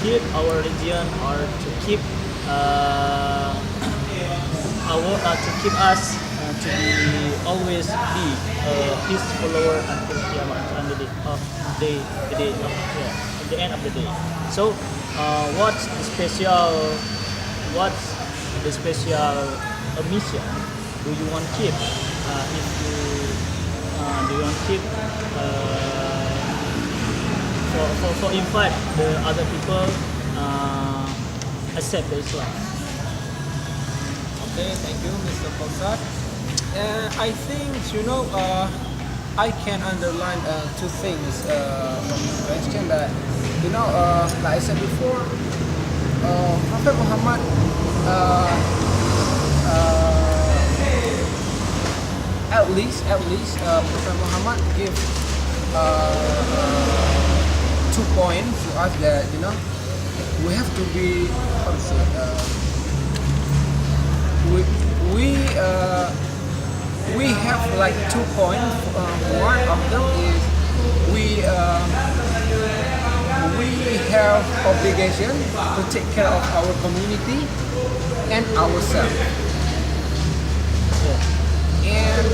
keep our religion or to keep uh, to keep us to be always be his follower until Qiyamah until the day of, at the end of the day. So what's the special mission do you want to keep if you do you want to keep for invite the other people accept the Islam. Okay, thank you, Mr. Fauzat. I think I can underline two things from the question that like I said before, Prophet Muhammad at least Prophet Muhammad give 2 points to us that we have to be how to say we have like 2 points. One of them is we have obligation to take care of our community and ourselves. And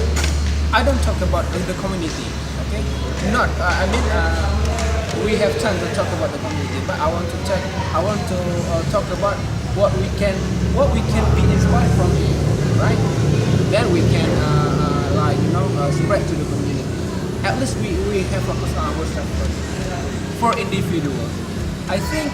I don't talk about the community, okay? Not, we have time to talk about the community, but I want to talk about what we can be inspired from it, right? Then we can spread to the community. At least we have focus on ourselves first. For individuals, I think